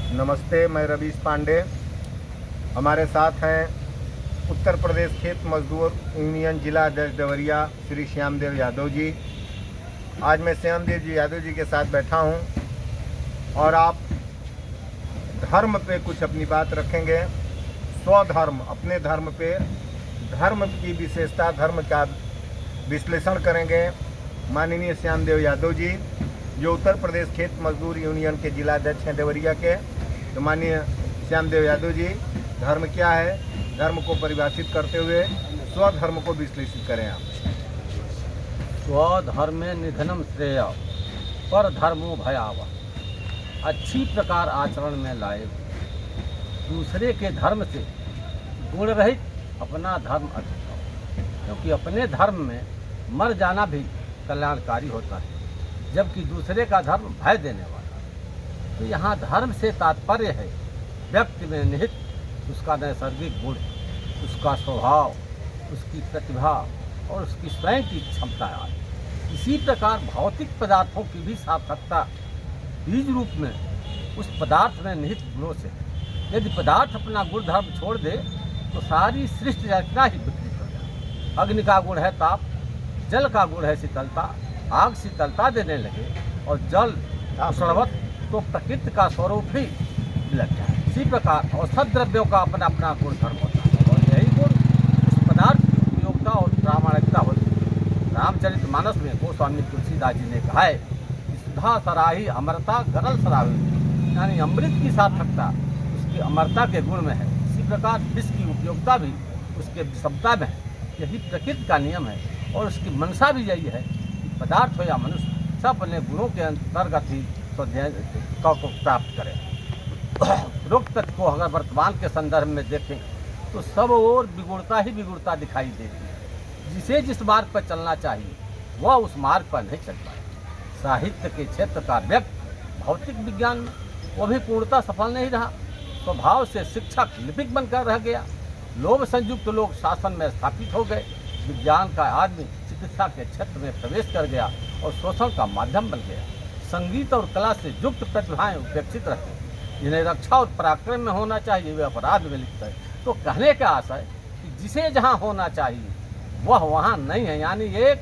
नमस्ते, मैं रवीश पांडे। हमारे साथ हैं उत्तर प्रदेश खेत मजदूर यूनियन जिला अध्यक्ष देवरिया श्री श्यामदेव यादव जी। आज मैं श्यामदेव जी यादव जी के साथ बैठा हूं और आप धर्म पे कुछ अपनी बात रखेंगे। स्वधर्म, अपने धर्म पे, धर्म की विशेषता, धर्म का विश्लेषण करेंगे माननीय श्यामदेव यादव जी, जो उत्तर प्रदेश खेत मजदूर यूनियन के जिला अध्यक्ष हैं देवरिया के। तो माननीय श्यामदेव यादव जी, धर्म क्या है, धर्म को परिभाषित करते हुए स्वधर्म को विश्लेषित करें आप। स्वधर्मे निधनम श्रेय पर धर्मो भयावह। अच्छी प्रकार आचरण में लाए, दूसरे के धर्म से गुण रहित अपना धर्म अधिक हो, क्योंकि अपने धर्म में मर जाना भी कल्याणकारी होता है, जबकि दूसरे का धर्म भय देने वाला। तो यहाँ धर्म से तात्पर्य है व्यक्ति में निहित उसका नैसर्गिक गुण, उसका स्वभाव, उसकी प्रतिभा और उसकी स्वयं की क्षमता आदि। इसी प्रकार भौतिक पदार्थों की भी सार्थकता बीज रूप में उस पदार्थ में निहित गुणों से। यदि पदार्थ अपना गुण धर्म छोड़ दे तो सारी सृष्टि रचना ही विकृत हो जाए। अग्नि का गुण है ताप, जल का गुण है शीतलता, आग शीतलता देने लगे और जल उष्णवत तो प्रकृति का स्वरूप ही लग जाए। इसी प्रकार औषध द्रव्यों का अपना अपना गुण धर्म होता है और यही गुण उस पदार्थ की उपयोगिता और प्रामाणिकता होती है। रामचरितमानस में गोस्वामी तुलसीदास जी ने कहा है कि सुधा सराही अमरता गरल सराही, यानी अमृत की सार्थकता उसकी अमरता के गुण में है। इसी प्रकार विष की उपयोगिता भी उसके विषमता में है। यही प्रकृति का नियम है और उसकी मनसा भी यही है कि पदार्थ हो या मनुष्य सब अपने गुणों के अंतर्गत ही को प्राप्त करें। रोग तत्व को अगर वर्तमान के संदर्भ में देखें तो सब और बिगुड़ता ही बिगुड़ता दिखाई देती है। जिसे जिस मार्ग पर चलना चाहिए वह उस मार्ग पर नहीं चल पाए। साहित्य के क्षेत्र का व्यक्ति भौतिक विज्ञान में वो भी पूर्णतः सफल नहीं रहा। स्वभाव से शिक्षक लिपिक बनकर रह गया। लोभ संयुक्त लोग शासन में स्थापित हो गए। विज्ञान का आदमी चिकित्सा के क्षेत्र में प्रवेश कर गया और शोषण का माध्यम बन गया। संगीत और कला से युक्त प्रतिभाएं उपेक्षित रहती हैं। जिन्हें रक्षा और पराक्रम में होना चाहिए वे अपराध में लिप्त है। तो कहने का आशय कि जिसे जहाँ होना चाहिए वह वहाँ नहीं है, यानी एक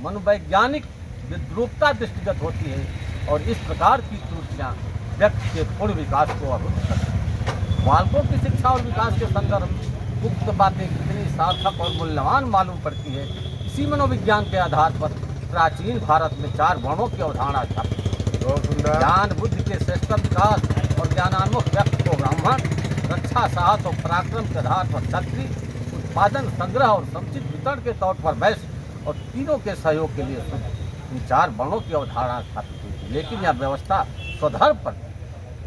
मनोवैज्ञानिक विद्रूपता दृष्टिगत होती है और इस प्रकार की त्रुटियाँ व्यक्ति के पूर्ण विकास को अवरुद्ध करती हैं। बालकों की शिक्षा और विकास के संदर्भ में उक्त बातें कितनी सार्थक और मूल्यवान मालूम पड़ती है। इसी मनोविज्ञान के आधार पर प्राचीन भारत में 4 वर्णों की अवधारणा स्थापित। ज्ञान बुद्धि के श्रेष्ठ विकास और ज्ञानान्मुख व्यक्ति को ब्राह्मण, रक्षा साहस और पराक्रम के आधार पर क्षत्रिय, उत्पादन संग्रह और समुचित वितरण के तौर पर वैश्य और तीनों के सहयोग के लिए शूद्र। इन 4 वर्णों की अवधारणा स्थापित हुई थी, लेकिन यह व्यवस्था स्वधर्म पर,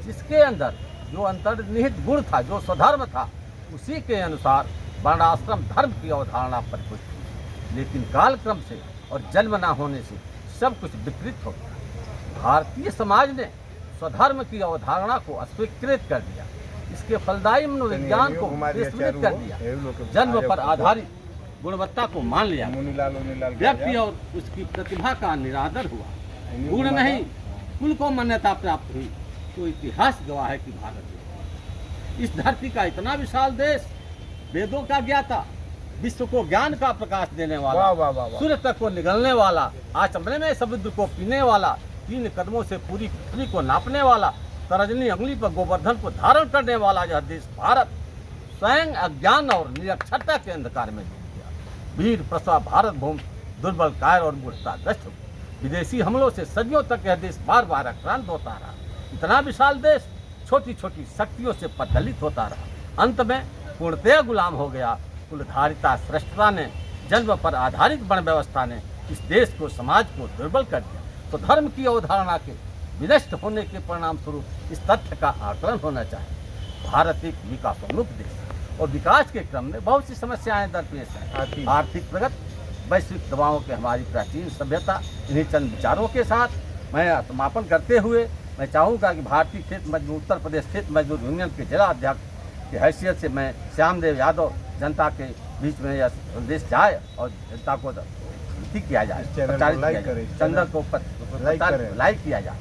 जिसके अंदर जो अंतर्निहित गुण था, जो स्वधर्म था, उसी के अनुसार वर्णाश्रम धर्म की अवधारणा परिपुष्ट थी। लेकिन कालक्रम से और जन्म न होने से सब कुछ विकृत हो गया। भारतीय समाज ने स्वधर्म की अवधारणा को अस्वीकृत कर दिया। इसके फलदायी मनोविज्ञान को विस्मृत कर दिया। जन्म पर आधारित गुणवत्ता को मान लिया। व्यक्ति और उसकी प्रतिभा का निरादर हुआ। गुण नहीं कुल को मान्यता प्राप्त हुई। तो इतिहास गवाह है कि भारत इस धरती का इतना विशाल देश, वेदों का ज्ञाता, विश्व को ज्ञान का प्रकाश देने वाला, सूर्य तक को निगलने वाला, आचमने में समुद्र को पीने वाला, 3 कदमों से पूरी पृथ्वी को नापने वाला, तर्जनी अंगुली पर गोवर्धन को धारण करने वाला यह देश भारत स्वयं अज्ञान और निरक्षरता के अंधकार में डूब गया। वीर प्रसव भारत भूमि दुर्बल कायर और मूर्छाग्रस्त हो गई। विदेशी हमलों से सदियों तक यह देश बार बार आक्रांत होता रहा। इतना विशाल देश छोटी छोटी शक्तियों से पददलित होता रहा। अंत में पूर्णतः गुलाम हो गया। कुलधारिता श्रेष्ठता ने, जन्म पर आधारित वर्ण व्यवस्था ने इस देश को, समाज को दुर्बल कर दिया। तो धर्म की अवधारणा के विनष्ट होने के परिणाम स्वरूप इस तथ्य का आकलन होना चाहिए। भारत एक विकासोन्मुख देश है और विकास के क्रम में बहुत सी समस्याएं दरपेश हैं। आर्थिक प्रगति, वैश्विक दबावों के हमारी प्राचीन सभ्यता, इन्हीं चंद विचारों के साथ मैं समापन करते हुए मैं चाहूँगा कि भारतीय खेत मजदूर, उत्तर प्रदेश खेत मजदूर यूनियन के जिला अध्यक्ष की हैसियत से मैं श्यामदेव यादव जनता के बीच में यह संदेश जाए और जनता को किया जाए, प्रचारित किया जाए, चंदन को लाइक किया जाए।